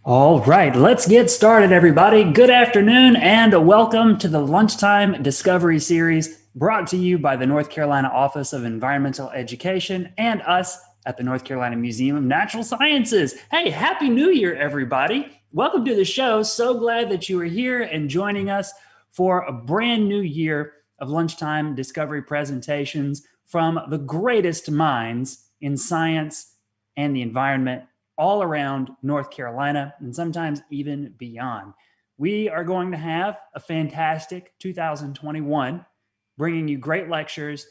All right, let's get started, everybody. Good afternoon and welcome to the Lunchtime Discovery series brought to you by the North Carolina Office of Environmental Education and us at the North Carolina Museum of Natural Sciences. Hey, Happy New Year, everybody. Welcome to the show. So glad that you are here and joining us for a brand new year of Lunchtime Discovery presentations from the greatest minds in science and the environment all around North Carolina and sometimes even beyond. We are going to have a fantastic 2021, bringing you great lectures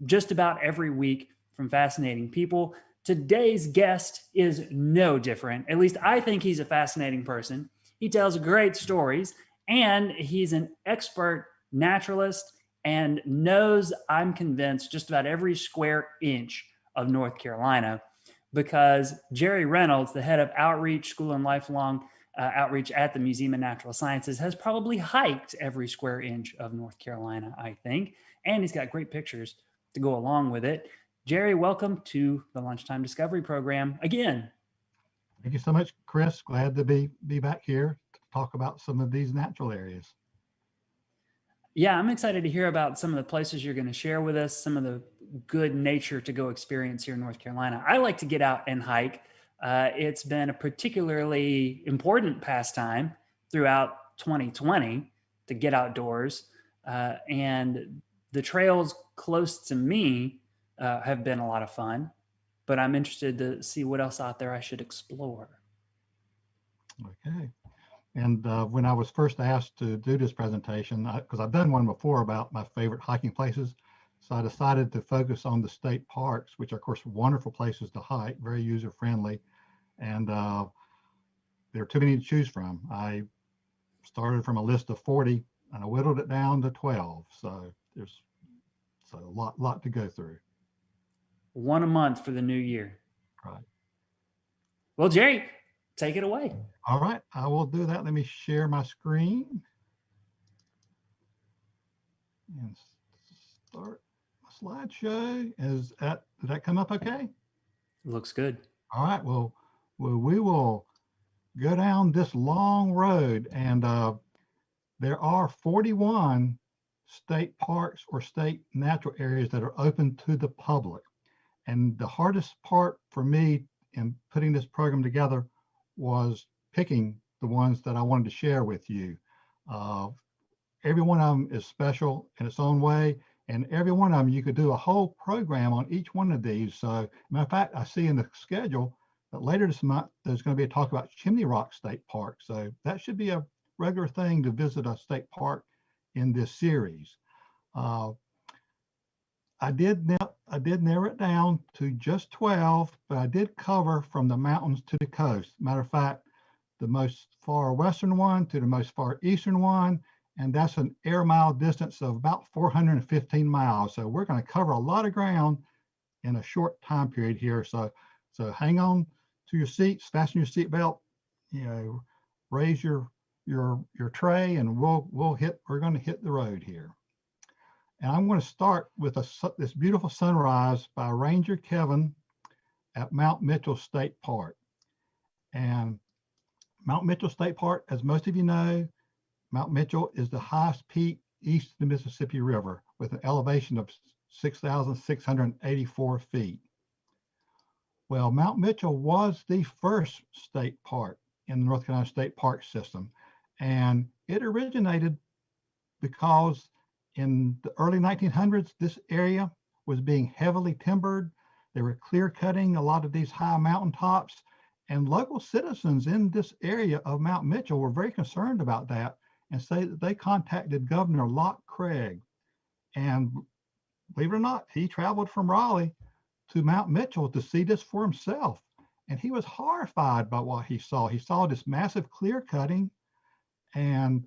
just about every week from fascinating people. Today's guest is no different. At least I think he's a fascinating person. He tells great stories, and he's an expert naturalist and knows, I'm convinced, just about every square inch of North Carolina, because Jerry Reynolds, the head of outreach, school and lifelong outreach at the Museum of Natural Sciences, has probably hiked every square inch of North Carolina, I think. And he's got great pictures to go along with it. Jerry, welcome to the Lunchtime Discovery program again. Thank you so much, Chris. Glad to be back here to talk about some of these natural areas. Yeah, I'm excited to hear about some of the places you're going to share with us, some of the good nature to go experience here in North Carolina. I like to get out and hike. It's been a particularly important pastime throughout 2020 to get outdoors. And the trails close to me have been a lot of fun, but I'm interested to see what else out there I should explore. Okay. And when I was first asked to do this presentation, because I've done one before about my favorite hiking places, so I decided to focus on the state parks, which are, of course, wonderful places to hike, very user-friendly. And there are too many to choose from. I started from a list of 40, and I whittled it down to 12. So there's a lot to go through. One a month for the new year. Right. Well, Jerry, take it away. All right, I will do that. Let me share my screen and start my slideshow. Did that come up okay? Looks good. All right, well we will go down this long road, and there are 41 state parks or state natural areas that are open to the public. And the hardest part for me in putting this program together was picking the ones that I wanted to share with you. Every one of them is special in its own way, and every one of them you could do a whole program on each one of these. So, matter of fact, I see in the schedule that later this month there's going to be a talk about Chimney Rock State Park. So that should be a regular thing to visit a state park in this series. I did narrow it down to just 12, but I did cover from the mountains to the coast. Matter of fact, the most far western one to the most far eastern one, and that's an air mile distance of about 415 miles. So we're going to cover a lot of ground in a short time period here. So hang on to your seats, fasten your seatbelt, raise your tray, and we're going to hit the road here. And I'm going to start with this beautiful sunrise by Ranger Kevin at Mount Mitchell State Park. And Mount Mitchell State Park, as most of you know, Mount Mitchell is the highest peak east of the Mississippi River with an elevation of 6,684 feet. Well, Mount Mitchell was the first state park in the North Carolina State Park system. And it originated because in the early 1900s, this area was being heavily timbered. They were clear cutting a lot of these high mountaintops, and local citizens in this area of Mount Mitchell were very concerned about that and say that they contacted Governor Locke Craig. And believe it or not, he traveled from Raleigh to Mount Mitchell to see this for himself. And he was horrified by what he saw. He saw this massive clear cutting and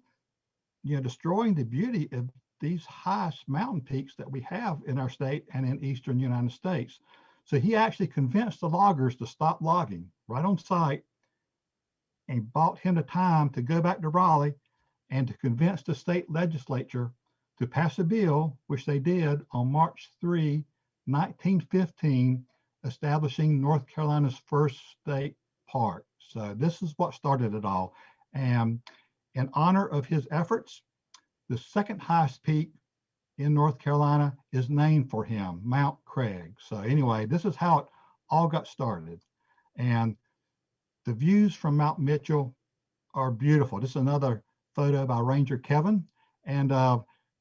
destroying the beauty of these highest mountain peaks that we have in our state and in eastern United States. So he actually convinced the loggers to stop logging right on site and bought him the time to go back to Raleigh and to convince the state legislature to pass a bill, which they did on March 3, 1915, establishing North Carolina's first state park. So this is what started it all. And in honor of his efforts, the second highest peak in North Carolina is named for him, Mount Craig. So anyway, this is how it all got started. And the views from Mount Mitchell are beautiful. This is another photo by Ranger Kevin. And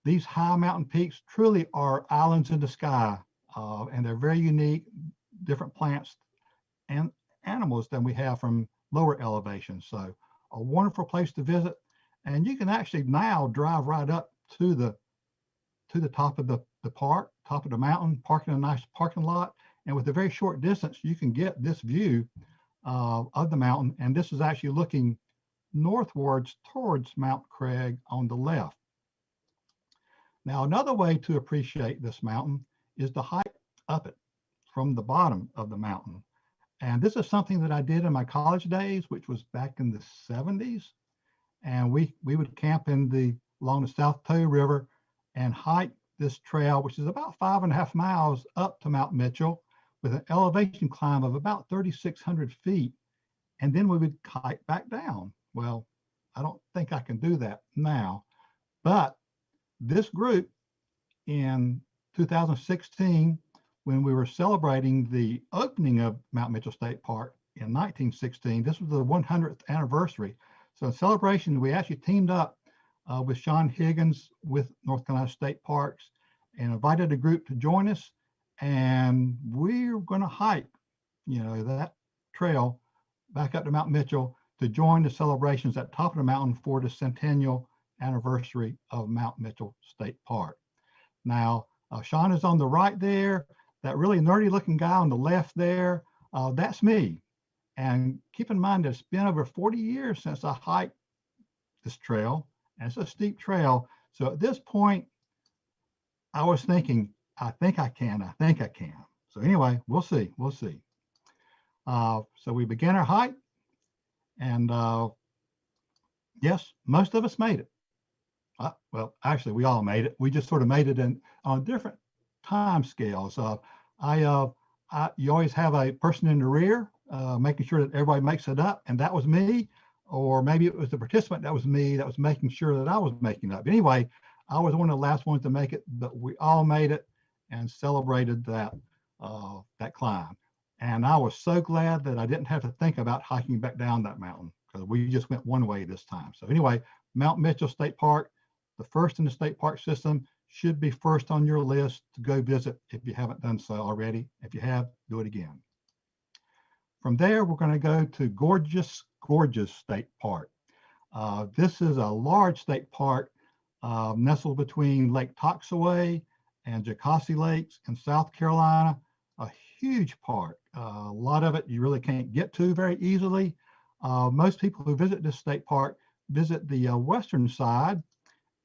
these high mountain peaks truly are islands in the sky. And they're very unique, different plants and animals than we have from lower elevations. So a wonderful place to visit. And you can actually now drive right up to the top of the park, top of the mountain, park in a nice parking lot. And with a very short distance, you can get this view of the mountain. And this is actually looking northwards towards Mount Craig on the left. Now, another way to appreciate this mountain is to hike up it from the bottom of the mountain. And this is something that I did in my college days, which was back in the 70s. And we would camp along the South Toe River and hike this trail, which is about 5.5 miles up to Mount Mitchell with an elevation climb of about 3,600 feet. And then we would hike back down. Well, I don't think I can do that now, but this group in 2016, when we were celebrating the opening of Mount Mitchell State Park in 1916, this was the 100th anniversary. So in celebration, we actually teamed up with Sean Higgins with North Carolina State Parks and invited a group to join us. And we're going to hike, that trail back up to Mount Mitchell to join the celebrations at the top of the mountain for the centennial anniversary of Mount Mitchell State Park. Now, Sean is on the right there. That really nerdy looking guy on the left there, that's me. And keep in mind that it's been over 40 years since I hiked this trail, and it's a steep trail. So at this point, I was thinking, I think I can. So anyway, we'll see. So we began our hike, and yes, most of us made it. Well, actually, we all made it. We just sort of made it on different time scales. You always have a person in the rear making sure that everybody makes it up, and that was me. Or maybe it was the participant that was me that was making sure that I was making it up. Anyway, I was one of the last ones to make it, but we all made it and celebrated that climb. And I was so glad that I didn't have to think about hiking back down that mountain, because we just went one way this time. So anyway, Mount Mitchell State Park, the first in the state park system, should be first on your list to go visit if you haven't done so already. If you have, do it again. From there, we're going to go to Gorgeous State Park. This is a large state park nestled between Lake Toxaway and Jockeys Lakes in South Carolina. A huge park. A lot of it you really can't get to very easily. Most people who visit this state park visit the western side,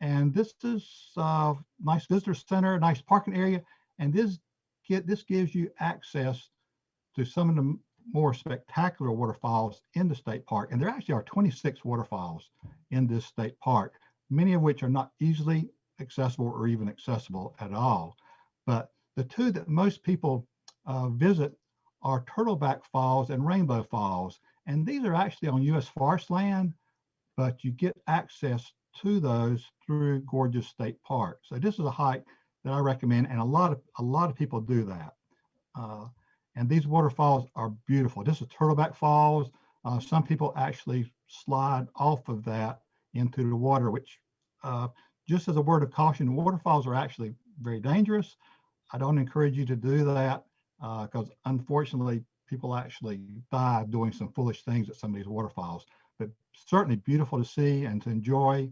and this is a nice visitor center, nice parking area, and this gives you access to some of the more spectacular waterfalls in the state park. And there actually are 26 waterfalls in this state park, many of which are not easily accessible or even accessible at all. But the two that most people visit are Turtleback Falls and Rainbow Falls. And these are actually on U.S. forest land, but you get access to those through Gorgeous State Park. So this is a hike that I recommend, and a lot of people do that. And these waterfalls are beautiful. This is Turtleback Falls. Some people actually slide off of that into the water, which just as a word of caution, waterfalls are actually very dangerous. I don't encourage you to do that because unfortunately people actually die doing some foolish things at some of these waterfalls, but certainly beautiful to see and to enjoy.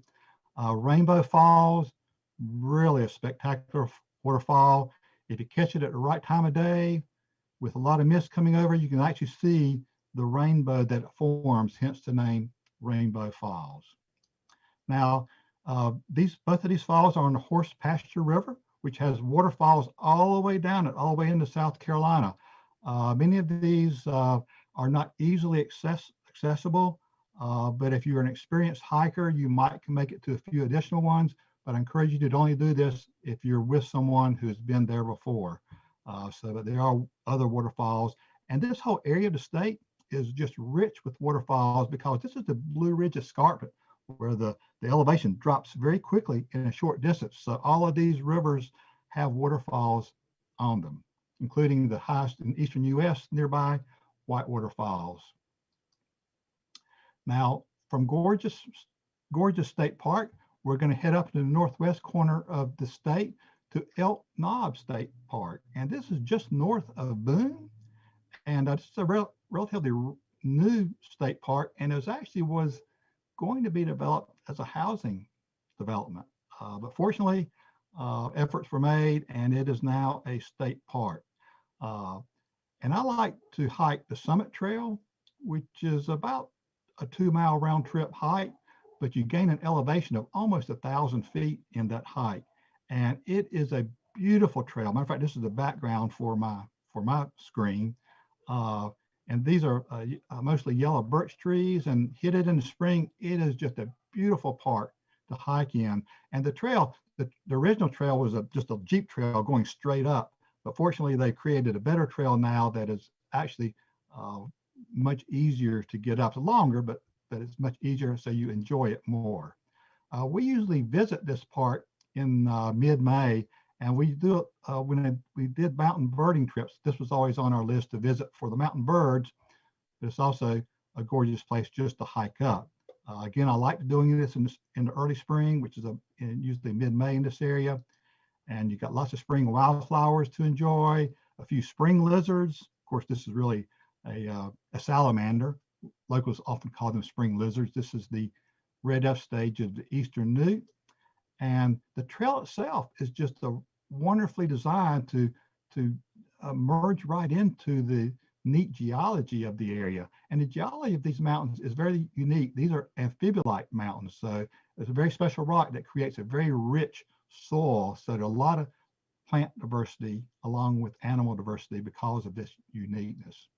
Rainbow Falls, really a spectacular waterfall. If you catch it at the right time of day, with a lot of mist coming over, you can actually see the rainbow that it forms, hence the name Rainbow Falls. Now, both of these falls are on the Horse Pasture River, which has waterfalls all the way down it, all the way into South Carolina. Many of these are not easily accessible, but if you're an experienced hiker, you might can make it to a few additional ones, but I encourage you to only do this if you're with someone who's been there before. So that there are other waterfalls, and this whole area of the state is just rich with waterfalls because this is the Blue Ridge Escarpment where the elevation drops very quickly in a short distance. So all of these rivers have waterfalls on them, including the highest in eastern US nearby, Whitewater Falls. Now, from Gorgeous State Park, we're going to head up to the northwest corner of the state to Elk Knob State Park. And this is just north of Boone. And it's a relatively new state park, and it was going to be developed as a housing development. But fortunately, efforts were made, and it is now a state park. And I like to hike the Summit Trail, which is about a 2-mile round trip hike, but you gain an elevation of almost 1,000 feet in that hike. And it is a beautiful trail. Matter of fact, this is the background for my screen. And these are mostly yellow birch trees, and hit it in the spring, it is just a beautiful park to hike in. And the trail, the original trail was just a Jeep trail going straight up, but fortunately they created a better trail now that is actually much easier to get up. It's longer, but it's much easier, so you enjoy it more. We usually visit this park in mid-May, and we do when we did mountain birding trips. This was always on our list to visit for the mountain birds, but it's also a gorgeous place just to hike up. Again, I like doing this in the early spring, which is usually mid-May in this area, and you've got lots of spring wildflowers to enjoy, a few spring lizards. Of course, this is really a salamander. Locals often call them spring lizards. This is the red F stage of the eastern newt. And the trail itself is just wonderfully designed to merge right into the neat geology of the area. And the geology of these mountains is very unique. These are amphibolite mountains. So it's a very special rock that creates a very rich soil. So there are a lot of plant diversity along with animal diversity because of this uniqueness.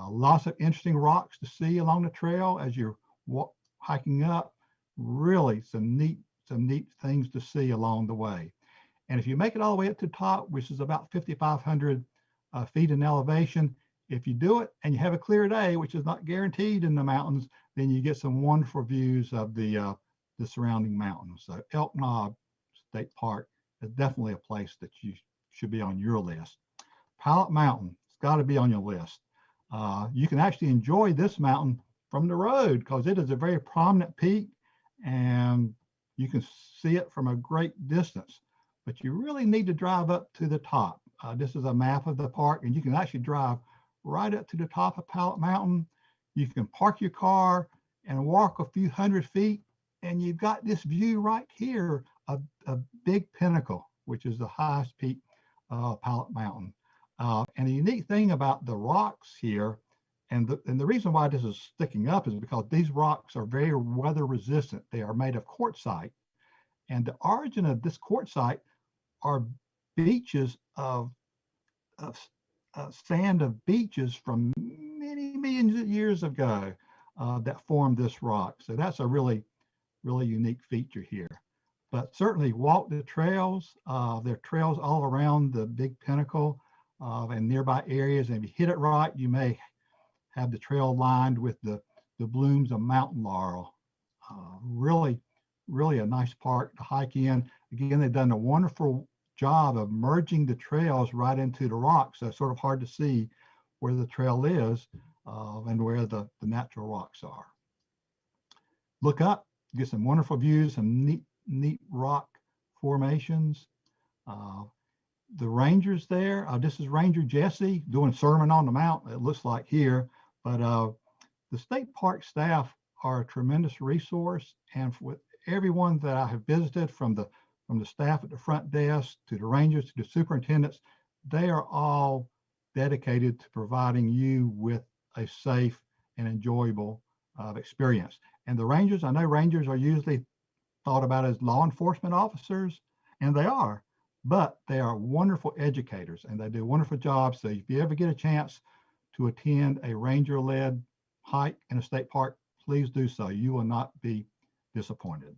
Lots of interesting rocks to see along the trail as you're hiking up. Really some neat things to see along the way. And if you make it all the way up to the top, which is about 5,500 feet in elevation, if you do it and you have a clear day, which is not guaranteed in the mountains, then you get some wonderful views of the surrounding mountains. So Elk Knob State Park is definitely a place that you should be on your list. Pilot Mountain, it's got to be on your list. You can actually enjoy this mountain from the road because it is a very prominent peak, and you can see it from a great distance, but you really need to drive up to the top. This is a map of the park, and you can actually drive right up to the top of Pilot Mountain. You can park your car and walk a few hundred feet, and you've got this view right here of a big pinnacle, which is the highest peak of Pilot Mountain. And the unique thing about the rocks here, and the reason why this is sticking up is because these rocks are very weather resistant. They are made of quartzite. And the origin of this quartzite are beaches of sand of beaches from many millions of years ago that formed this rock. So that's a really unique feature here. But certainly walk the trails. There are trails all around the big pinnacle and nearby areas. And if you hit it right, you may have the trail lined with the blooms of mountain laurel. Really a nice park to hike in. Again, they've done a wonderful job of merging the trails right into the rocks. So it's sort of hard to see where the trail is and where the natural rocks are. Look up, get some wonderful views, some neat rock formations. The rangers there, this is Ranger Jesse doing a sermon on the mountain, it looks like here, but the state park staff are a tremendous resource, and with everyone that I have visited, from the staff at the front desk to the rangers to the superintendents, they are all dedicated to providing you with a safe and enjoyable experience. And the rangers, I know rangers are usually thought about as law enforcement officers, and they are, but they are wonderful educators and they do a wonderful job. So if you ever get a chance to attend a ranger-led hike in a state park, please do so. You will not be disappointed.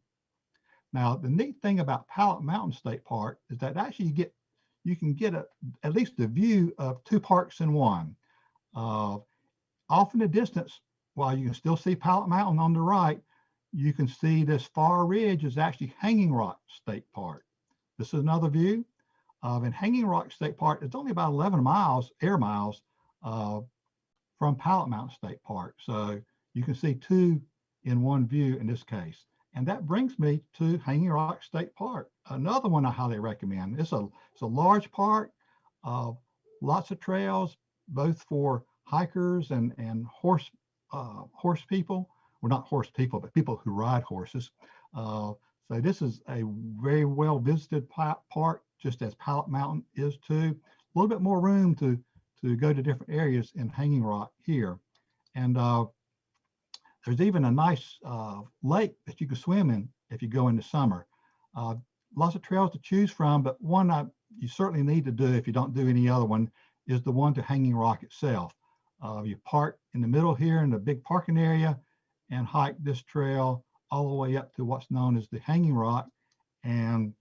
Now, the neat thing about Pilot Mountain State Park is that actually you can get at least a view of two parks in one. off in the distance, while you can still see Pilot Mountain on the right, you can see this far ridge is actually Hanging Rock State Park. This is another view of in Hanging Rock State Park. It's only about 11 miles, air miles, from Pilot Mountain State Park. So you can see two in one view in this case. And that brings me to Hanging Rock State Park, another one I highly recommend. It's a large park, lots of trails, both for hikers and horse people. Well, not horse people, but people who ride horses. So this is a very well visited park, just as Pilot Mountain is too. A little bit more room to go to different areas in Hanging Rock here. And there's even a nice lake that you can swim in if you go in the summer. Lots of trails to choose from, but one you certainly need to do if you don't do any other one is the one to Hanging Rock itself. You park in the middle here in the big parking area and hike this trail all the way up to what's known as the Hanging Rock, and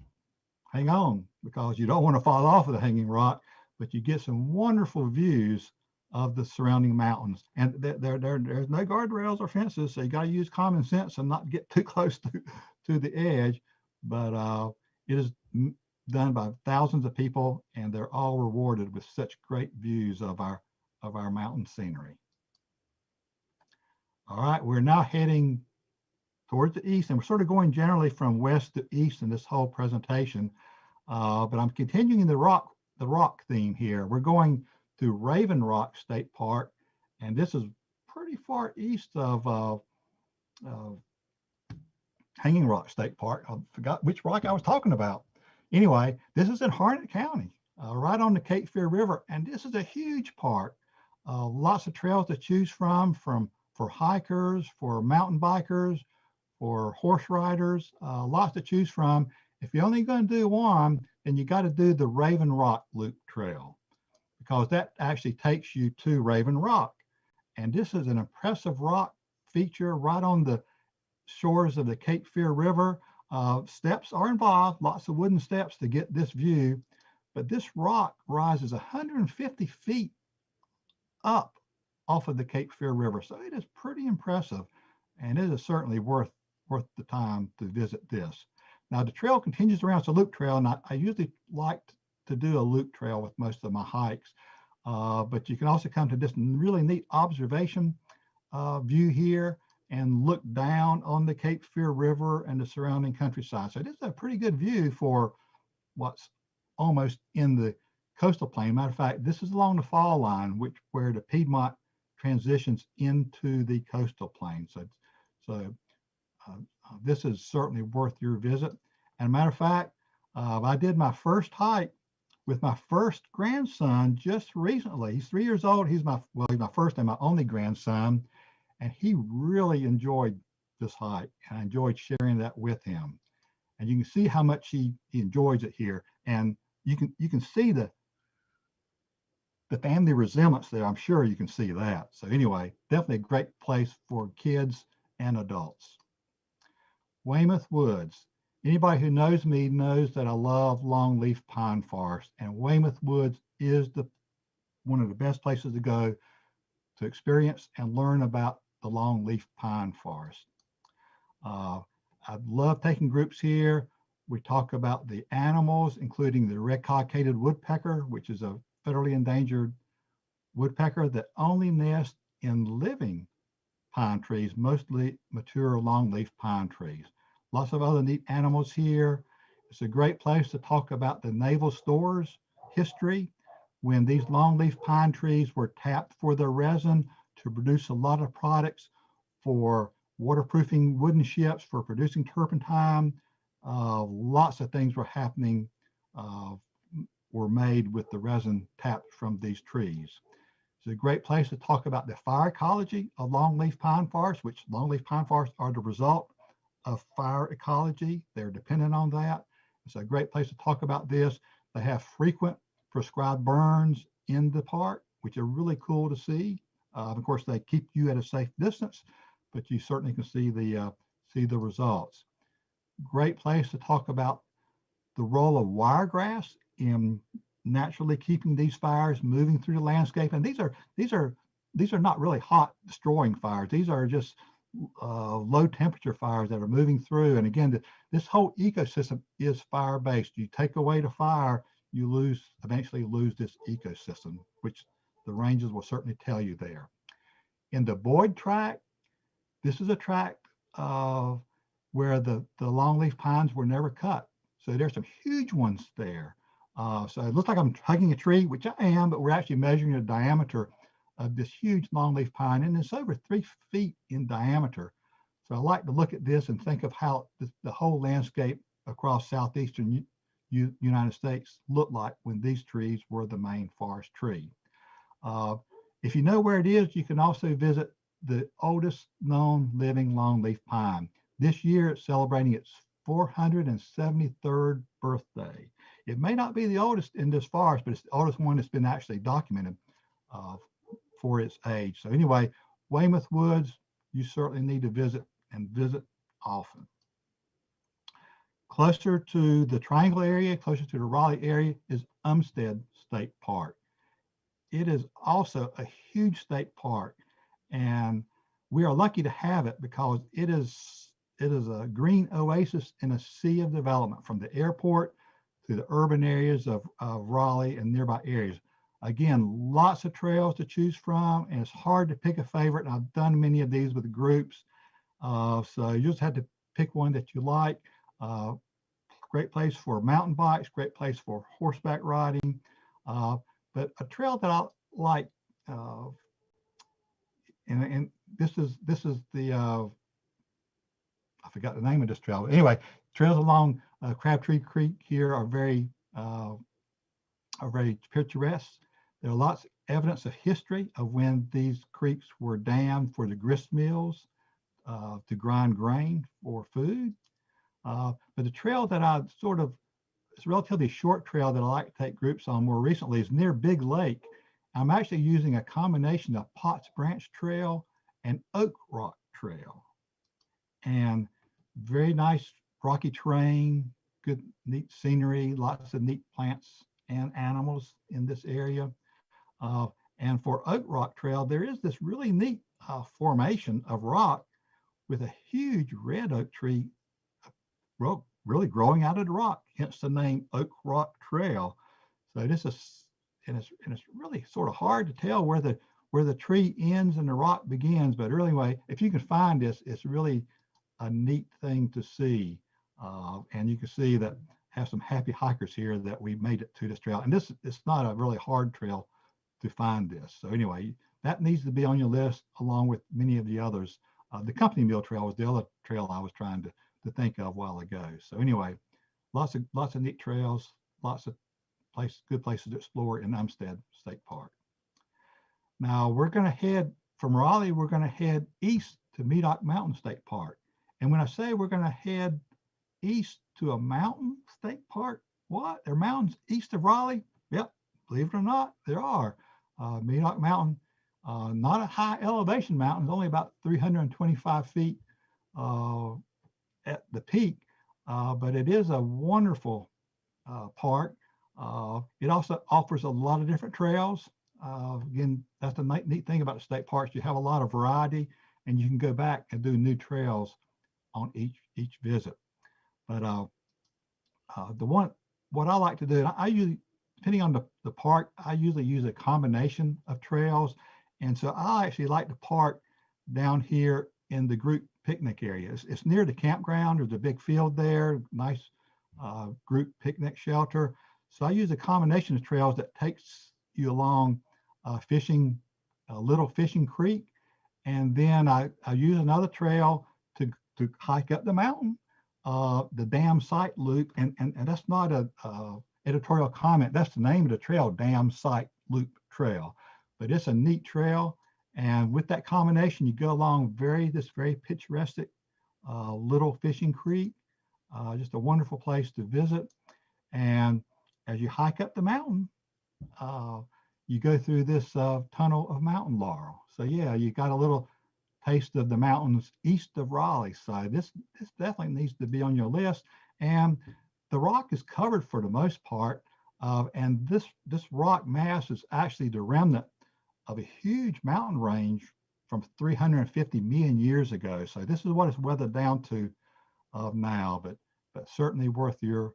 hang on, because you don't want to fall off of the Hanging Rock, but you get some wonderful views of the surrounding mountains. And there's no guardrails or fences, so you got to use common sense and not get too close to the edge. But it is done by thousands of people, and they're all rewarded with such great views of our mountain scenery. All right, we're now heading towards the east, and we're sort of going generally from west to east in this whole presentation. But I'm continuing the rock theme here. We're going to Raven Rock State Park, and this is pretty far east of Hanging Rock State Park. I forgot which rock I was talking about. Anyway, this is in Harnett County, right on the Cape Fear River, and this is a huge park. Lots of trails to choose from for hikers, for mountain bikers, for horse riders, lots to choose from. If you're only going to do one, then you got to do the Raven Rock Loop Trail, because that actually takes you to Raven Rock. And this is an impressive rock feature right on the shores of the Cape Fear River. Steps are involved, lots of wooden steps to get this view, but this rock rises 150 feet up off of the Cape Fear River. So it is pretty impressive, and it is certainly worth the time to visit this. Now the trail continues around. It's a loop trail, and I usually like to do a loop trail with most of my hikes, but you can also come to this really neat observation view here and look down on the Cape Fear River and the surrounding countryside. So this is a pretty good view for what's almost in the coastal plain. Matter of fact, this is along the fall line, where the Piedmont transitions into the coastal plain. So this is certainly worth your visit. And matter of fact, I did my first hike with my first grandson just recently. He's 3 years old. He's my first and my only grandson, and he really enjoyed this hike, and I enjoyed sharing that with him. And you can see how much he enjoys it here, and you can see the family resemblance there. I'm sure you can see that. So anyway, definitely a great place for kids and adults. Weymouth Woods. Anybody who knows me knows that I love longleaf pine forest, and Weymouth Woods is one of the best places to go to experience and learn about the longleaf pine forest. I love taking groups here. We talk about the animals, including the red-cockaded woodpecker, which is a federally endangered woodpecker that only nests in living pine trees, mostly mature longleaf pine trees. Lots of other neat animals here. It's a great place to talk about the naval stores history, when these longleaf pine trees were tapped for their resin to produce a lot of products for waterproofing wooden ships, for producing turpentine. Lots of things were happening, were made with the resin tapped from these trees. It's a great place to talk about the fire ecology of longleaf pine forests, which longleaf pine forests are the result of fire ecology. They're dependent on that. It's a great place to talk about this. They have frequent prescribed burns in the park, which are really cool to see. Of course, they keep you at a safe distance, but you certainly can see the results. Great place to talk about the role of wiregrass in naturally keeping these fires moving through the landscape. And these are these are not really hot destroying fires. These are just low temperature fires that are moving through. And again, this whole ecosystem is fire based. You take away the fire, you eventually lose this ecosystem, which the ranges will certainly tell you there. In the Boyd tract, this is a tract where the longleaf pines were never cut. So there's some huge ones there. So it looks like I'm hugging a tree, which I am, but we're actually measuring the diameter of this huge longleaf pine, and it's over 3 feet in diameter. So I like to look at this and think of how the whole landscape across southeastern United States looked like when these trees were the main forest tree. If you know where it is, you can also visit the oldest known living longleaf pine. This year it's celebrating its 473rd birthday. It may not be the oldest in this forest, but it's the oldest one that's been actually documented for its age. So anyway, Weymouth Woods, you certainly need to visit, and visit often. Closer to the Triangle area, closer to the Raleigh area, is Umstead State Park. It is also a huge state park, and we are lucky to have it because it is a green oasis in a sea of development, from the airport to the urban areas of Raleigh and nearby areas. Again, lots of trails to choose from, and it's hard to pick a favorite. I've done many of these with groups, so you just have to pick one that you like. Great place for mountain bikes, great place for horseback riding, but a trail that I like, and this is the I forgot the name of this trail. Anyway, trails along Crabtree Creek here are very picturesque. There are lots of evidence of history of when these creeks were dammed for the grist mills to grind grain for food. But the trail that it's a relatively short trail that I like to take groups on more recently is near Big Lake. I'm actually using a combination of Potts Branch Trail and Oak Rock Trail. And very nice rocky terrain, good, neat scenery, lots of neat plants and animals in this area. And for Oak Rock Trail, there is this really neat formation of rock with a huge red oak tree really growing out of the rock, hence the name Oak Rock Trail. So this is, and it's really sort of hard to tell where the tree ends and the rock begins. But anyway, if you can find this, it's really a neat thing to see. And you can see that have some happy hikers here that we made it to this trail. And it's not a really hard trail to find this. So anyway, that needs to be on your list along with many of the others. The Company Mill Trail was the other trail I was trying to think of a while ago. So anyway, lots of neat trails, lots of good places to explore in Umstead State Park. Now we're going to head from Raleigh, we're going to head east to Medoc Mountain State Park. And when I say we're going to head east to a mountain state park, what? There are mountains east of Raleigh? Yep, believe it or not, there are. Medoc Mountain, not a high elevation mountain, only about 325 feet at the peak, but it is a wonderful park. It also offers a lot of different trails. Again, that's the neat thing about the state parks. You have a lot of variety, and you can go back and do new trails on each visit. But what I like to do, I usually, depending on the park, I usually use a combination of trails. And so I actually like to park down here in the group picnic area. It's near the campground. There's a big field there, nice group picnic shelter. So I use a combination of trails that takes you along Little Fishing Creek. And then I use another trail to hike up the mountain, the Dam Site Loop. And that's not a editorial comment. That's the name of the trail, Dam Site Loop Trail. But it's a neat trail. And with that combination, you go along this very picturesque Little Fishing Creek, just a wonderful place to visit. And as you hike up the mountain, you go through this tunnel of mountain laurel. So yeah, you got a little taste of the mountains east of Raleigh. So this definitely needs to be on your list. And the rock is covered for the most part. And this rock mass is actually the remnant of a huge mountain range from 350 million years ago. So this is what it's weathered down to now, but certainly worth your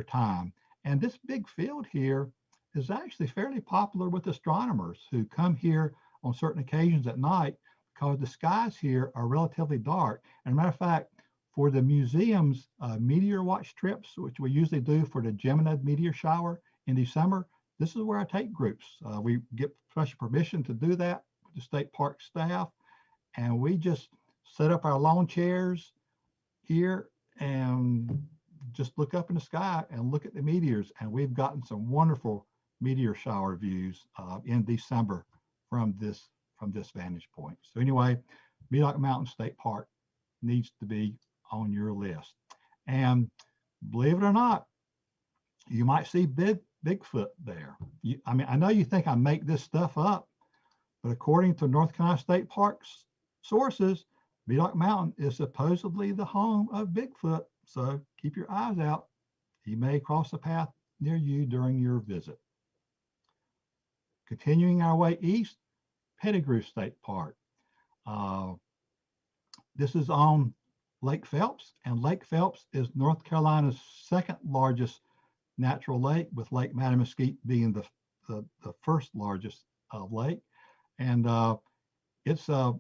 time. And this big field here is actually fairly popular with astronomers who come here on certain occasions at night because the skies here are relatively dark. And as a matter of fact, for the museum's Meteor Watch trips, which we usually do for the Gemini meteor shower in December, this is where I take groups. We get special permission to do that with the state park staff, and we just set up our lawn chairs here and just look up in the sky and look at the meteors. And we've gotten some wonderful meteor shower views in December from this vantage point. So anyway, Medoc Mountain State Park needs to be on your list. And believe it or not, you might see Bigfoot there. I mean, I know you think I make this stuff up, but according to North Carolina State Parks sources, Medoc Mountain is supposedly the home of Bigfoot. So keep your eyes out. He may cross the path near you during your visit. Continuing our way east, Pettigrew State Park. This is on Lake Phelps, and Lake Phelps is North Carolina's second largest natural lake, with Lake Mattamuskeet being the first largest lake. And it's a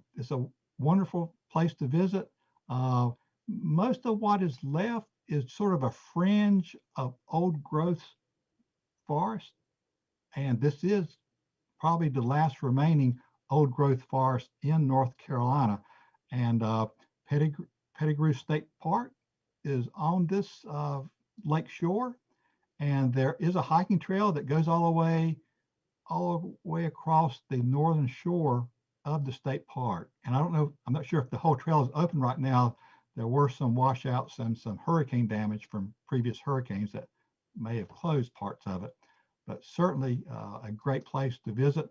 wonderful place to visit. Most of what is left is sort of a fringe of old growth forest, and this is probably the last remaining old growth forest in North Carolina. And Pettigrew State Park is on this lake shore, and there is a hiking trail that goes all the way across the northern shore of the state park. And I don't know, I'm not sure if the whole trail is open right now. There were some washouts and some hurricane damage from previous hurricanes that may have closed parts of it, but certainly a great place to visit.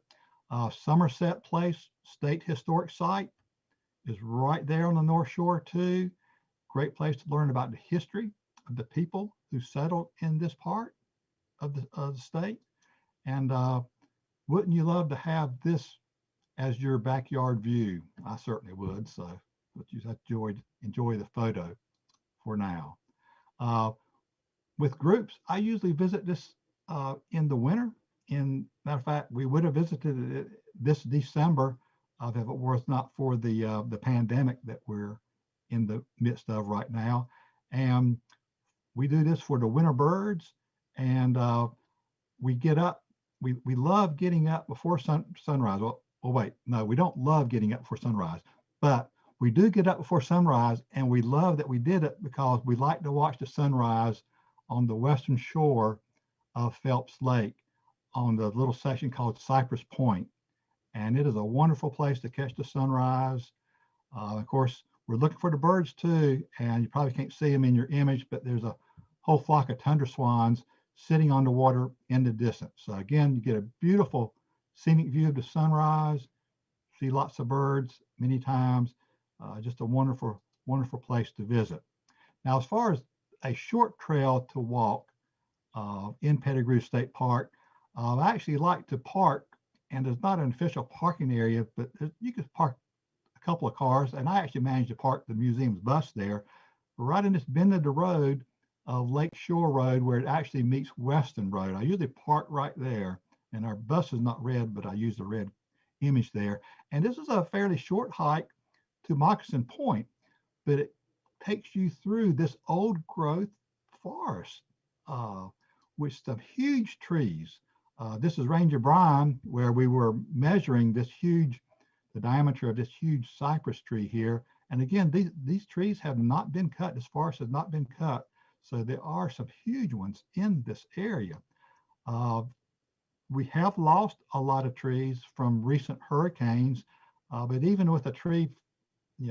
Somerset Place State Historic Site is right there on the North Shore too. Great place to learn about the history of the people who settled in this part of the state. And wouldn't you love to have this as your backyard view? I certainly would. So, but you have to enjoy the photo for now. With groups, I usually visit this in the winter. Matter of fact, we would have visited it this December if it was not for the pandemic that we're in the midst of right now. And we do this for the winter birds, and we get up. We love getting up before sunrise. Well, wait, no, we don't love getting up before sunrise, but we do get up before sunrise, and we love that we did it because we like to watch the sunrise on the western shore of Phelps Lake on the little section called Cypress Point. And it is a wonderful place to catch the sunrise. Of course, we're looking for the birds too, and you probably can't see them in your image, but there's a whole flock of tundra swans sitting on the water in the distance. So again, you get a beautiful scenic view of the sunrise, see lots of birds many times, just a wonderful, wonderful place to visit. Now, as far as a short trail to walk in Pettigrew State Park, I actually like to park, and there's not an official parking area, but you could park a couple of cars, and I actually managed to park the museum's bus there, right in this bend of the road of Lake Shore Road, where it actually meets Weston Road. I usually park right there, and our bus is not red, but I use the red image there. And this is a fairly short hike to Moccasin Point, but it takes you through this old growth forest with some huge trees. This is Ranger Brine, where we were measuring the diameter of this huge cypress tree here. And again, these trees have not been cut. This forest has not been cut. So there are some huge ones in this area. We have lost a lot of trees from recent hurricanes, but even with a tree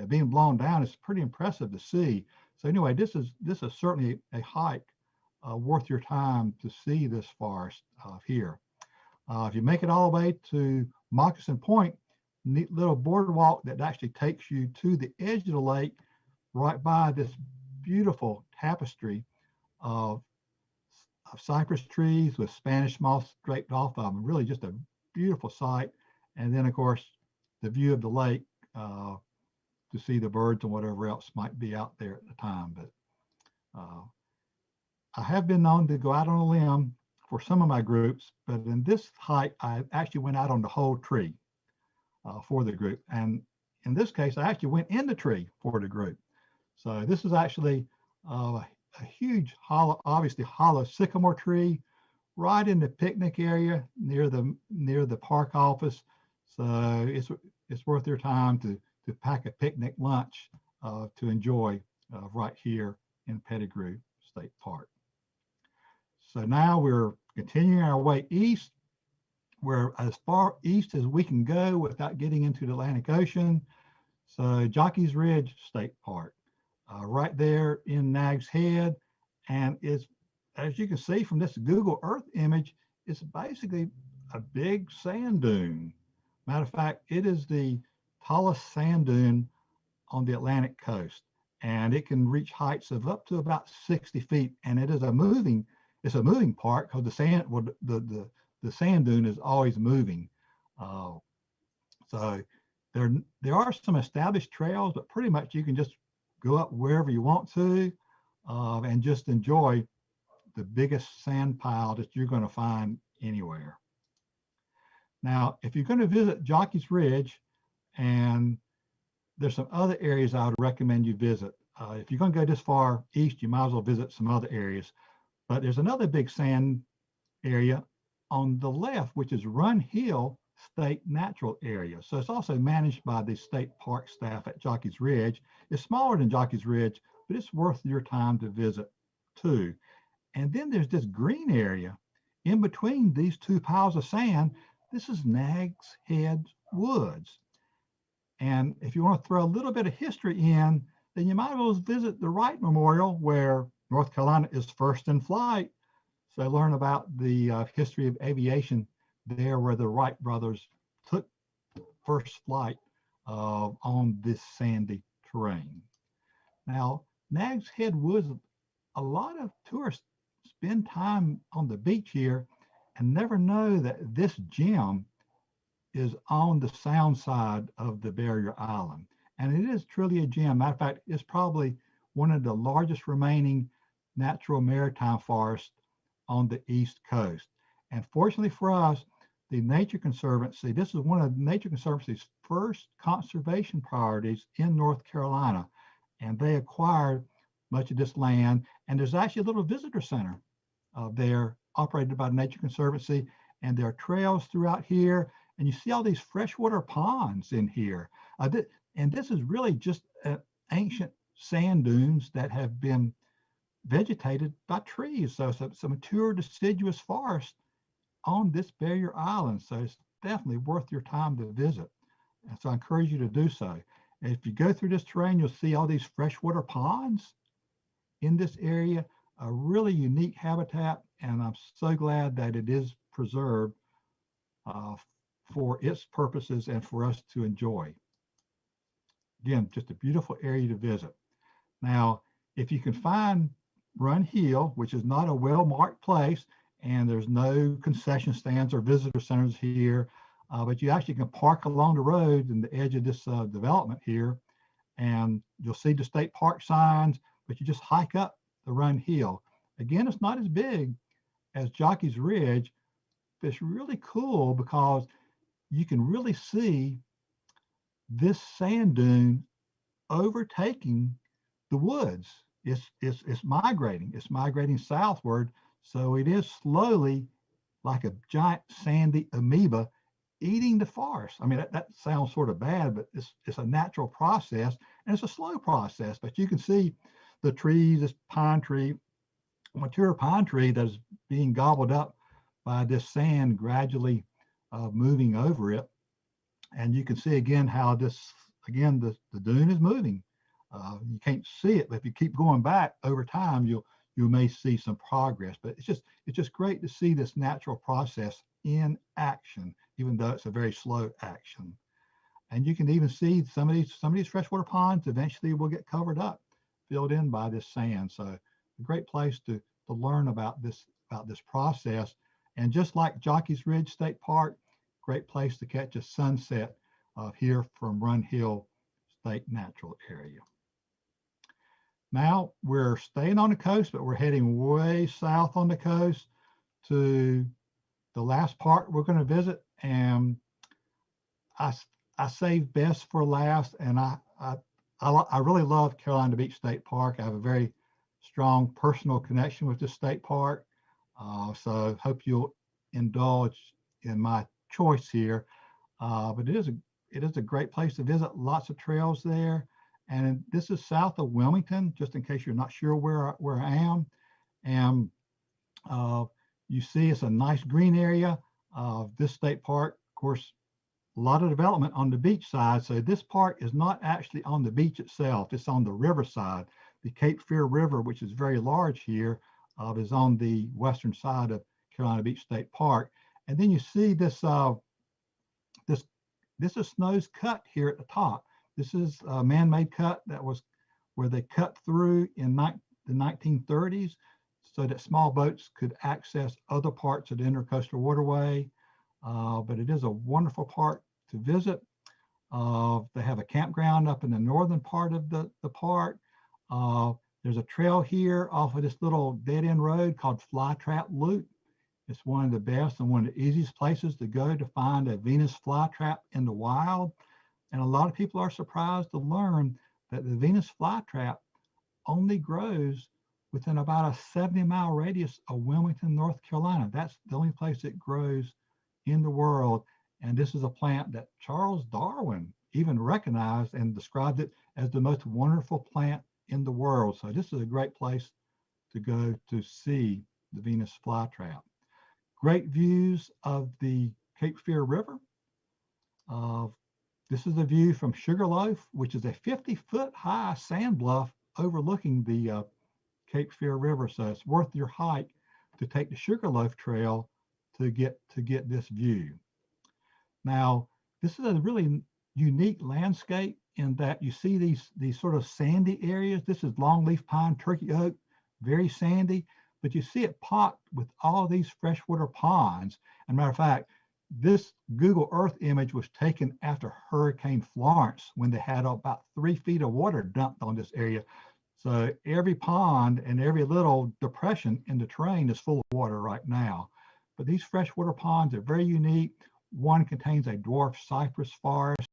being blown down, it's pretty impressive to see. So anyway, this is certainly a hike worth your time to see this forest here. If you make it all the way to Moccasin Point, neat little boardwalk that actually takes you to the edge of the lake, right by this beautiful tapestry of cypress trees with Spanish moss draped off of them. Really just a beautiful sight. And then of course, the view of the lake to see the birds and whatever else might be out there at the time. But I have been known to go out on a limb for some of my groups, but in this hike, I actually went out on the whole tree for the group. And in this case, I actually went in the tree for the group. So this is actually a huge hollow, obviously hollow sycamore tree right in the picnic area near the park office. So it's worth your time to pack a picnic lunch to enjoy right here in Pettigrew State Park. So now we're continuing our way east. We're as far east as we can go without getting into the Atlantic Ocean. So Jockeys Ridge State Park, right there in Nags Head. And it's, as you can see from this Google Earth image, it's basically a big sand dune. Matter of fact, it is the tallest sand dune on the Atlantic coast. And it can reach heights of up to about 60 feet. And it is it's a moving park because the sand dune is always moving. So there are some established trails, but pretty much you can just go up wherever you want to and just enjoy the biggest sand pile that you're going to find anywhere. Now, if you're going to visit Jockeys Ridge, and there's some other areas I would recommend you visit. If you're going to go this far east, you might as well visit some other areas. But there's another big sand area on the left, which is Run Hill State Natural Area. So it's also managed by the state park staff at Jockeys Ridge. It's smaller than Jockeys Ridge, but it's worth your time to visit too. And then there's this green area in between these two piles of sand. This is Nags Head Woods. And if you want to throw a little bit of history in, then you might as well visit the Wright Memorial, where North Carolina is first in flight. So learn about the history of aviation there, where the Wright brothers took first flight on this sandy terrain. Now, Nags Head Woods, a lot of tourists spend time on the beach here and never know that this gem is on the sound side of the barrier island. And it is truly a gem. Matter of fact, it's probably one of the largest remaining natural maritime forests on the East Coast. And fortunately for us, the Nature Conservancy, this is one of Nature Conservancy's first conservation priorities in North Carolina. And they acquired much of this land. And there's actually a little visitor center there operated by the Nature Conservancy. And there are trails throughout here. And you see all these freshwater ponds in here. And this is really just ancient sand dunes that have been vegetated by trees. So it's a mature deciduous forest on this barrier island. So it's definitely worth your time to visit. And so I encourage you to do so. And if you go through this terrain, you'll see all these freshwater ponds in this area, a really unique habitat. And I'm so glad that it is preserved for its purposes and for us to enjoy. Again, just a beautiful area to visit. Now, if you can find Run Hill, which is not a well-marked place, and there's no concession stands or visitor centers here, but you actually can park along the road in the edge of this development here, and you'll see the state park signs, but you just hike up the Run Hill. Again, it's not as big as Jockeys Ridge, but it's really cool because you can really see this sand dune overtaking the woods. It's migrating southward. So it is slowly, like a giant sandy amoeba, eating the forest. I mean, that sounds sort of bad, but it's a natural process, and it's a slow process. But you can see the trees, this pine tree, mature pine tree that is being gobbled up by this sand gradually moving over it. And you can see again how the dune is moving. You can't see it, but if you keep going back over time, you may see some progress. But it's just great to see this natural process in action, even though it's a very slow action. And you can even see some of these freshwater ponds eventually will get covered up, filled in by this sand. So a great place to learn about this process. And just like Jockeys Ridge State Park, great place to catch a sunset here from Run Hill State Natural Area. Now we're staying on the coast, but we're heading way south on the coast to the last part we're going to visit. And I saved best for last, and I really love Carolina Beach State Park. I have a very strong personal connection with this state park. So hope you'll indulge in my choice here. But it is a great place to visit. Lots of trails there. And this is south of Wilmington, just in case you're not sure where I am. And you see it's a nice green area. This state park, of course, a lot of development on the beach side. So this park is not actually on the beach itself. It's on the riverside. The Cape Fear River, which is very large here, is on the western side of Carolina Beach State Park. And then you see this this is Snow's Cut here at the top. This is a man-made cut that was where they cut through in the 1930s so that small boats could access other parts of the Intercoastal Waterway. But it is a wonderful park to visit. They have a campground up in the northern part of the park. There's a trail here off of this little dead-end road called Flytrap Loop. It's one of the best and one of the easiest places to go to find a Venus flytrap in the wild. And a lot of people are surprised to learn that the Venus flytrap only grows within about a 70-mile radius of Wilmington, North Carolina. That's the only place it grows in the world. And this is a plant that Charles Darwin even recognized and described it as the most wonderful plant in the world. So this is a great place to go to see the Venus flytrap. Great views of the Cape Fear River. This is a view from Sugarloaf, which is a 50-foot high sand bluff overlooking the Cape Fear River. So it's worth your hike to take the Sugarloaf Trail to get this view. Now, this is a really unique landscape in that you see these sort of sandy areas. This is longleaf pine, turkey oak, very sandy, but you see it pocked with all these freshwater ponds. And matter of fact, this Google Earth image was taken after Hurricane Florence when they had about 3 feet of water dumped on this area. So every pond and every little depression in the terrain is full of water right now. But these freshwater ponds are very unique. One contains a dwarf cypress forest.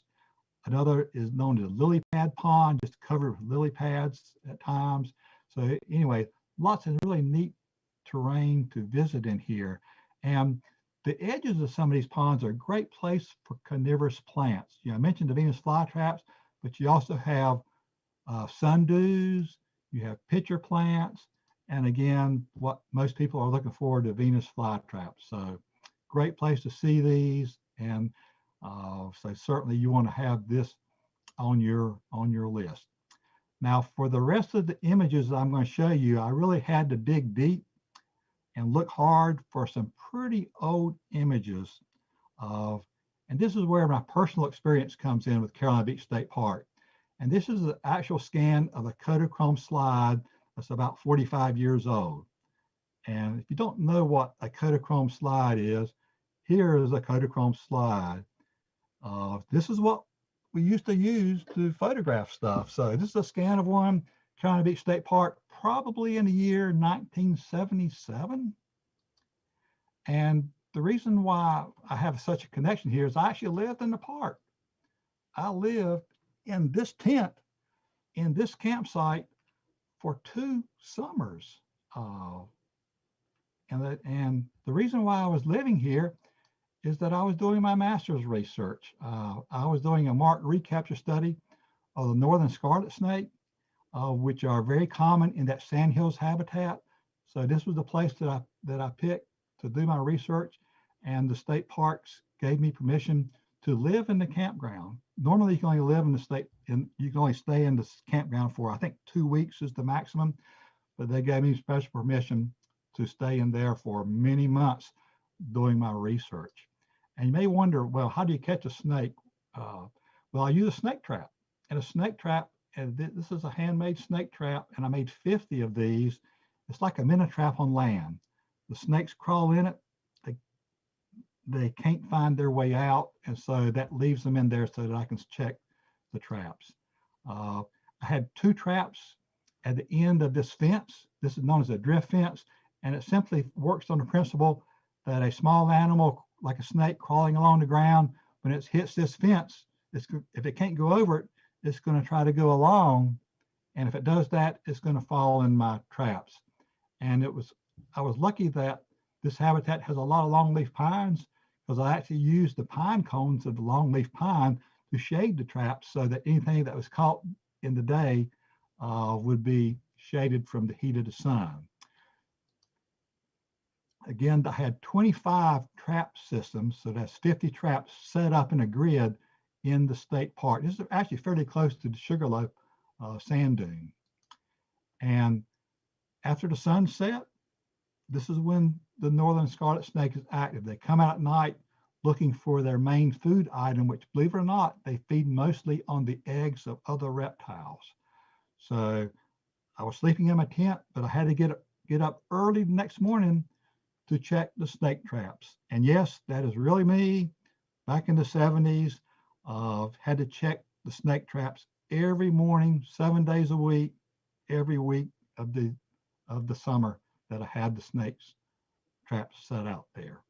Another is known as lily pad pond, just covered with lily pads at times. So anyway, lots of really neat terrain to visit in here. And the edges of some of these ponds are a great place for carnivorous plants. You know, I mentioned the Venus flytraps, but you also have sundews, you have pitcher plants, and again, what most people are looking for, the Venus flytraps. So great place to see these, and so certainly you want to have this on your list. Now, for the rest of the images I'm going to show you, I really had to dig deep and look hard for some pretty old images of, and this is where my personal experience comes in with Carolina Beach State Park. And this is the actual scan of a Kodak Slide that's about 45 years old. And if you don't know what a Kodak Slide is, here is a Kodak Slide. This is what we used to use to photograph stuff. So this is a scan of one, Carolina Beach State Park, probably in the year 1977. And the reason why I have such a connection here is I actually lived in the park. I lived in this tent, in this campsite for 2 summers. And the reason why I was living here is that I was doing my master's research. I was doing a marked recapture study of the northern scarlet snake, which are very common in that sandhills habitat. So this was the place that I picked to do my research, and the state parks gave me permission to live in the campground. Normally you can only live in the state, and you can only stay in the campground for, I think, 2 weeks is the maximum, but they gave me special permission to stay in there for many months doing my research. And you may wonder, well, how do you catch a snake? Well, I use a snake trap, and a snake trap, and this is a handmade snake trap, and I made 50 of these. It's like a minnow trap on land. The snakes crawl in it. they can't find their way out, and so that leaves them in there so that I can check the traps. I had 2 traps at the end of this fence. This is known as a drift fence, and it simply works on the principle that a small animal like a snake crawling along the ground, when it hits this fence, if it can't go over it, it's going to try to go along, and if it does that, it's going to fall in my traps. And I was lucky that this habitat has a lot of longleaf pines, because I actually used the pine cones of the longleaf pine to shade the traps so that anything that was caught in the day would be shaded from the heat of the sun. Again, I had 25 trap systems, so that's 50 traps set up in a grid in the state park. This is actually fairly close to the Sugarloaf sand dune. And after the sun set, this is when the northern scarlet snake is active. They come out at night looking for their main food item, which, believe it or not, they feed mostly on the eggs of other reptiles. So I was sleeping in my tent, but I had to get up early the next morning to check the snake traps. And yes, that is really me. Back in the 70s, had to check the snake traps every morning, 7 days a week, every week of the summer that I had the snakes traps set out there.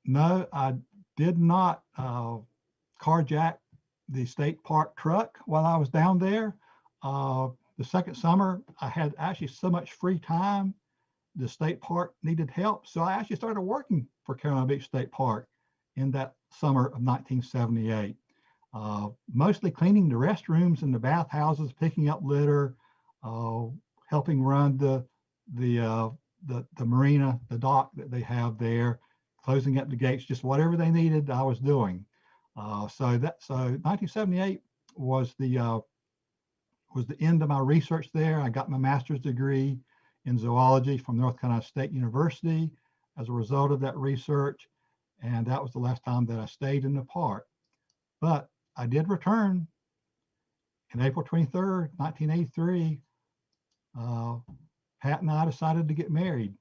No, I did not carjack the state park truck while I was down there. The second summer, I had actually so much free time. The state park needed help, so I actually started working for Carolina Beach State Park in that summer of 1978. Mostly cleaning the restrooms and the bathhouses, picking up litter, helping run the marina, the dock that they have there, closing up the gates, just whatever they needed, I was doing. So 1978 was the end of my research there. I got my master's degree in zoology from North Carolina State University as a result of that research, and that was the last time that I stayed in the park. But I did return on April 23rd, 1983. Pat and I decided to get married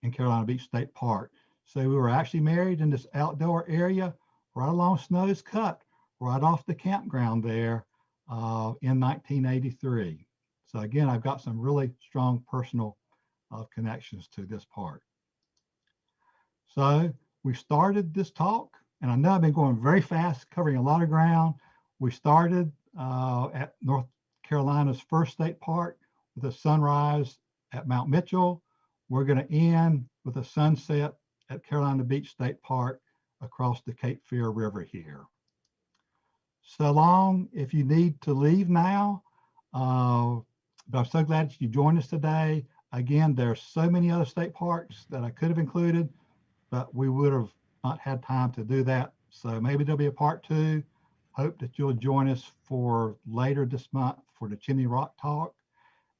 in Carolina Beach State Park. So we were actually married in this outdoor area right along Snow's Cut, right off the campground there in 1983. So again, I've got some really strong personal connections to this park. So we started this talk, and I know I've been going very fast, covering a lot of ground. We started at North Carolina's first state park with a sunrise at Mount Mitchell. We're going to end with a sunset at Carolina Beach State Park across the Cape Fear River here. So long if you need to leave now. But I'm so glad that you joined us today. Again, there's so many other state parks that I could have included, but we would have not had time to do that. So maybe there'll be a part 2. Hope that you'll join us for later this month for the Chimney Rock talk.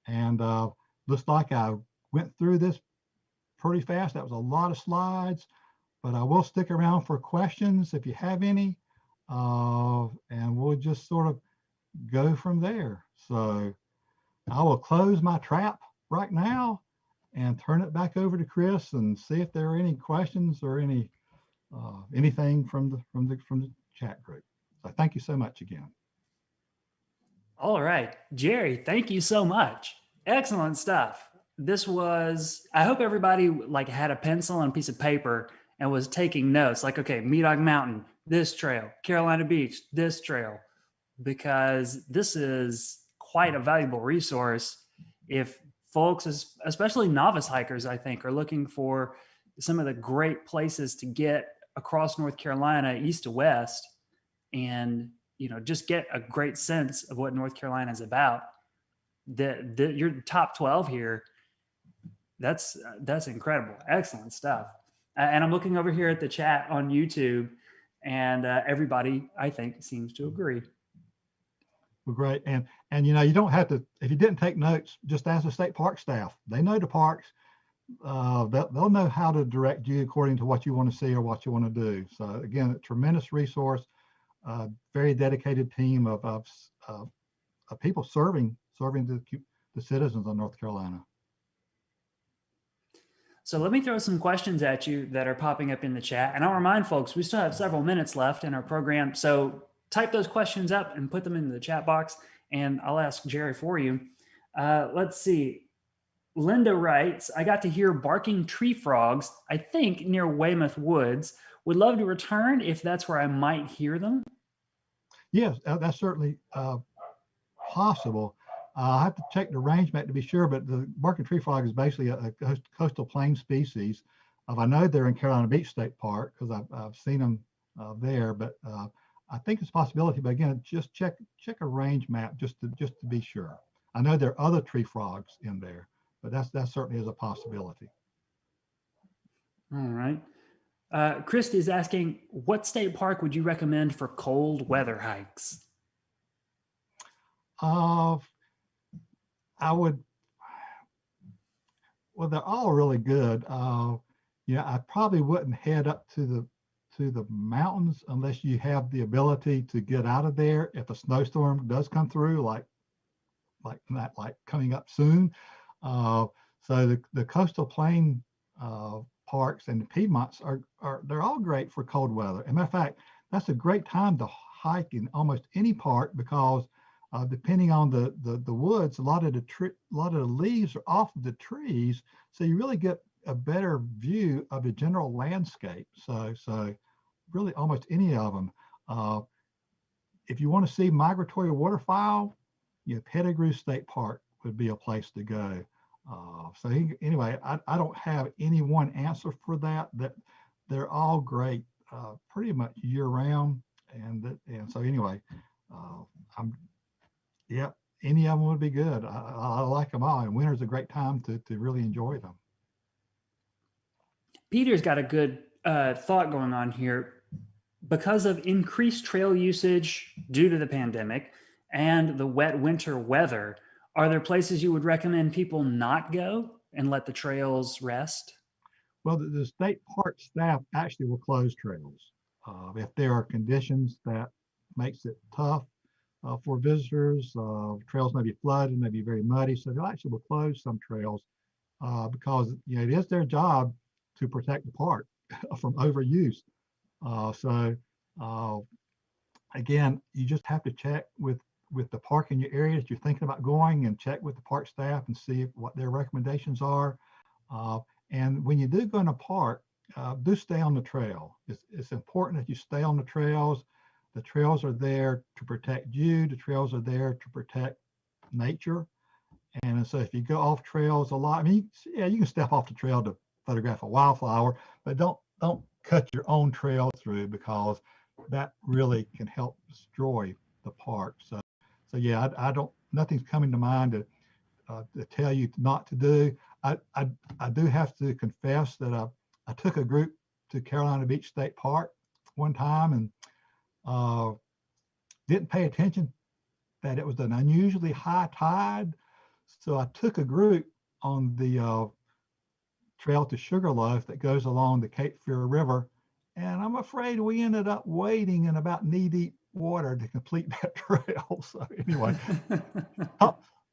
And looks like I went through this pretty fast. That was a lot of slides, but I will stick around for questions if you have any, and we'll just sort of go from there. So I will close my trap right now and turn it back over to Chris and see if there are any questions or anything from the chat group. So thank you so much again. All right, Jerry, thank you so much. Excellent stuff. This was, I hope everybody like had a pencil and a piece of paper and was taking notes, like, okay, Medoka Mountain, this trail, Carolina Beach, this trail, because this is quite a valuable resource if folks, especially novice hikers, I think, are looking for some of the great places to get across North Carolina, east to west, and just get a great sense of what North Carolina is about. Your top 12 here, that's incredible. Excellent stuff. And I'm looking over here at the chat on YouTube, and everybody, I think, seems to agree. Well, great. And you don't have to, if you didn't take notes, just ask the state park staff. They know the parks. They'll know how to direct you according to what you want to see or what you want to do. So again, a tremendous resource, very dedicated team of people serving the citizens of North Carolina. So let me throw some questions at you that are popping up in the chat. And I'll remind folks, we still have several minutes left in our program. So type those questions up and put them into the chat box, and I'll ask Jerry for you. Let's see. Linda writes, I got to hear barking tree frogs, I think near Weymouth Woods. Would love to return if that's where I might hear them. Yes, that's certainly possible. I have to check the range map to be sure, but the barking tree frog is basically a coastal plain species. I know they're in Carolina Beach State Park because I've seen them there, but I think it's a possibility. But again, just check a range map just to be sure. I know there are other tree frogs in there, but that certainly is a possibility. All right. Christy is asking, what state park would you recommend for cold weather hikes? I would, well, they're all really good. Yeah, I probably wouldn't head up to the mountains unless you have the ability to get out of there if a snowstorm does come through, like coming up soon. So the coastal plain parks and the Piedmonts they're all great for cold weather. As a matter of fact, that's a great time to hike in almost any park because depending on the woods, a lot of the leaves are off of the trees, so you really get a better view of the general landscape. So really almost any of them. If you want to see migratory waterfowl, Pettigrew State Park would be a place to go. So anyway, I don't have any one answer for that. That they're all great, pretty much year round, and so anyway, any of them would be good. I like them all, and winter's a great time to really enjoy them. Peter's got a good thought going on here. Because of increased trail usage due to the pandemic and the wet winter weather, are there places you would recommend people not go and let the trails rest? Well, the state park staff actually will close trails if there are conditions that makes it tough for visitors. Trails may be flooded, may be very muddy, so they'll actually will close some trails because it is their job to protect the park from overuse. So again, you just have to check with the park in your area that you're thinking about going, and check with the park staff and see what their recommendations are. And when you do go in a park, do stay on the trail. It's important that you stay on the trails. The trails are there to protect you. The trails are there to protect nature. And so if you go off trails a lot, I mean, you can step off the trail to photograph a wildflower, but don't cut your own trail through, because that really can help destroy the park. So yeah, I don't, nothing's coming to mind to tell you not to do. I do have to confess that I took a group to Carolina Beach State Park one time and didn't pay attention that it was an unusually high tide. So I took a group on the trail to Sugarloaf that goes along the Cape Fear River, and I'm afraid we ended up wading in about knee-deep water to complete that trail. So anyway,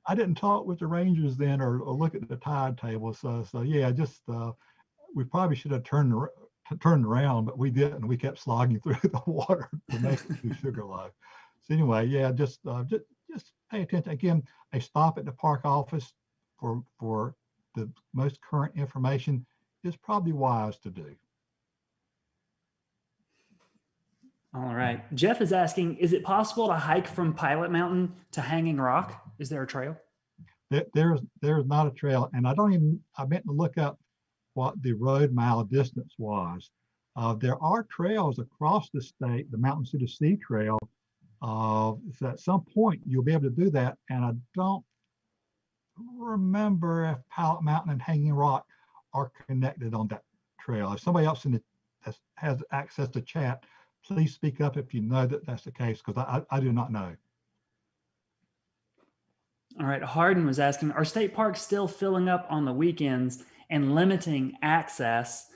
I didn't talk with the rangers then or look at the tide table. So yeah, just we probably should have turned around, but we didn't. We kept slogging through the water to make it to Sugarloaf. So anyway, yeah, just pay attention. Again, a stop at the park office for the most current information is probably wise to do. All right. Jeff is asking, is it possible to hike from Pilot Mountain to Hanging Rock? Is there a trail? There's not a trail, and I meant to look up what the road mile distance was. There are trails across the state, the Mountain to the Sea Trail. So at some point you'll be able to do that, and I don't remember if Pilot Mountain and Hanging Rock are connected on that trail. If somebody else has access to chat, please speak up if you know that that's the case, because I do not know. All right. Harden was asking, are state parks still filling up on the weekends and limiting access?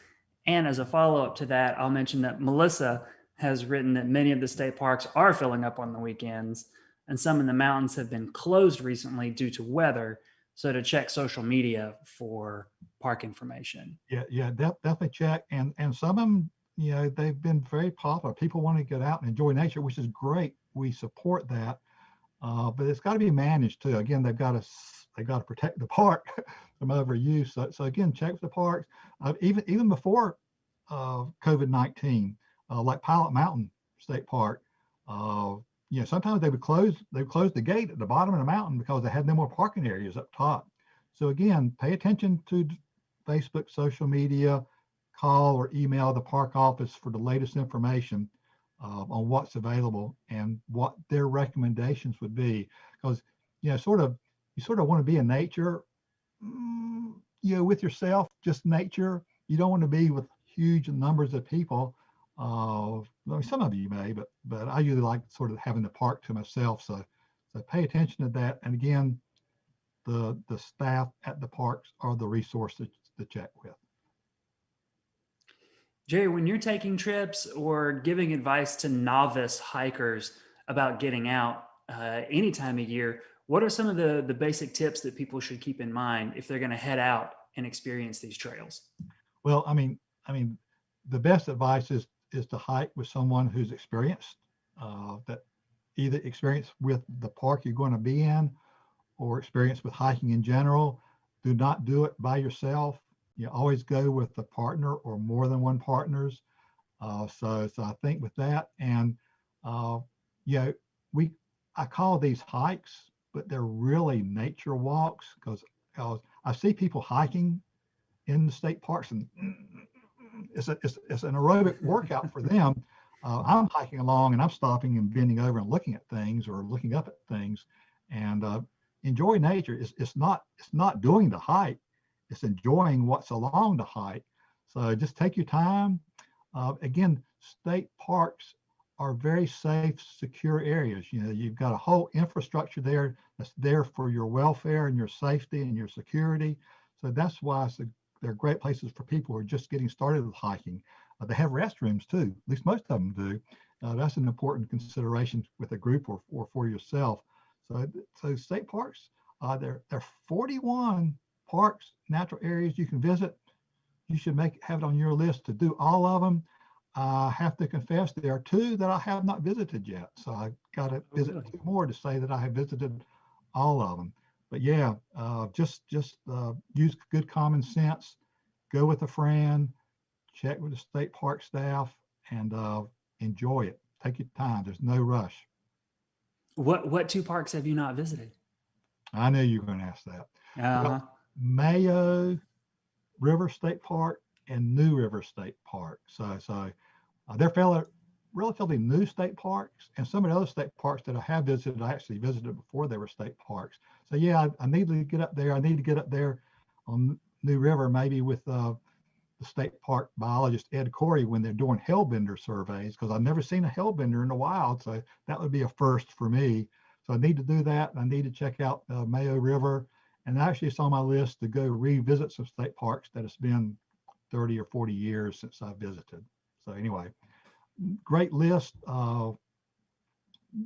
And as a follow-up to that, I'll mention that Melissa has written that many of the state parks are filling up on the weekends, and some in the mountains have been closed recently due to weather. So to check social media for park information. Yeah, definitely check. And some of them, they've been very popular. People want to get out and enjoy nature, which is great. We support that, but it's got to be managed too. Again, they've got to protect the park from overuse. So again, check with the parks. Even before COVID-19, like Pilot Mountain State Park. Sometimes they would close the gate at the bottom of the mountain because they had no more parking areas up top. So again, pay attention to Facebook, social media, call or email the park office for the latest information on what's available and what their recommendations would be. Because you sort of want to be in nature, with yourself, just nature. You don't want to be with huge numbers of people. Some of you may, but I usually like sort of having the park to myself. So pay attention to that. And again, the staff at the parks are the resource to check with. Jerry, when you're taking trips or giving advice to novice hikers about getting out any time of year, what are some of the basic tips that people should keep in mind if they're going to head out and experience these trails? Well, I mean, the best advice is to hike with someone who's experienced, that either experience with the park you're going to be in or experience with hiking in general. Do not do it by yourself. You always go with a partner or more than one partners. So I think with that, and I call these hikes, but they're really nature walks because I see people hiking in the state parks, and it's an aerobic workout for them. I'm hiking along and I'm stopping and bending over and looking at things or looking up at things, and enjoy nature. It's not doing the hike. It's enjoying what's along the hike. So just take your time. Again, state parks are very safe, secure areas. You've got a whole infrastructure there that's there for your welfare and your safety and your security. So that's why they're great places for people who are just getting started with hiking. They have restrooms too, at least most of them do. That's an important consideration with a group or for yourself. So state parks, there are 41 parks, natural areas you can visit. You should have it on your list to do all of them. I have to confess, there are 2 that I have not visited yet. So I got to visit 2 more to say that I have visited all of them. But yeah, just use good common sense, go with a friend, check with the state park staff, and enjoy it. Take your time. There's no rush. What 2 parks have you not visited? I knew you were going to ask that. Uh-huh. Mayo River State Park and New River State Park. So they're relatively new state parks, and some of the other state parks that I have visited, I actually visited before they were state parks. So yeah, I need to get up there. I need to get up there on New River, maybe with the state park biologist Ed Corey when they're doing hellbender surveys, because I've never seen a hellbender in the wild. So that would be a first for me. So I need to do that. I need to check out Mayo River. And actually it's on my list to go revisit some state parks that it's been 30 or 40 years since I visited. So anyway, great list,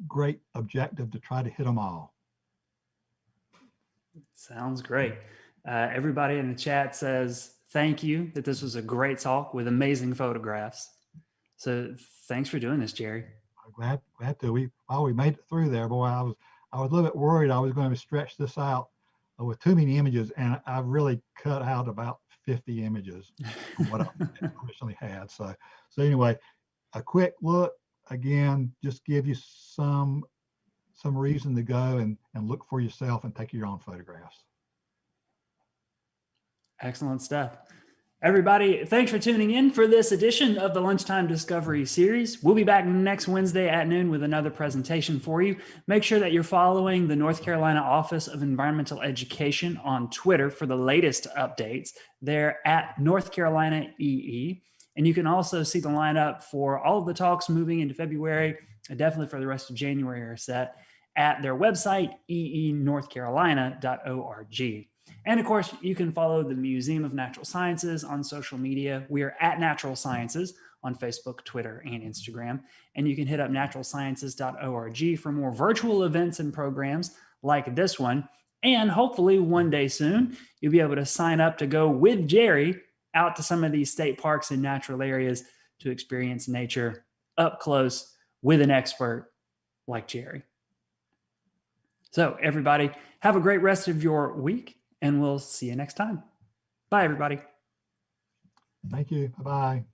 great objective to try to hit them all. Sounds great. Everybody in the chat says, thank you, that this was a great talk with amazing photographs. So thanks for doing this, Jerry. I'm glad to. We made it through there. Boy, I was a little bit worried I was going to stretch this out with too many images, and I really cut out about 50 images from what I originally had. So anyway, a quick look again, just give you some reason to go and look for yourself and take your own photographs. Excellent stuff. Everybody, thanks for tuning in for this edition of the Lunchtime Discovery series. We'll be back next Wednesday at noon with another presentation for you. Make sure that you're following the North Carolina Office of Environmental Education on Twitter for the latest updates. They're at North Carolina EE. And you can also see the lineup for all of the talks moving into February, and definitely for the rest of January are set at their website, eenorthcarolina.org. And of course, you can follow the Museum of Natural Sciences on social media. We are at Natural Sciences on Facebook, Twitter, and Instagram. And you can hit up naturalsciences.org for more virtual events and programs like this one. And hopefully one day soon, you'll be able to sign up to go with Jerry out to some of these state parks and natural areas to experience nature up close with an expert like Jerry. So everybody, have a great rest of your week, and we'll see you next time. Bye, everybody. Thank you. Bye-bye.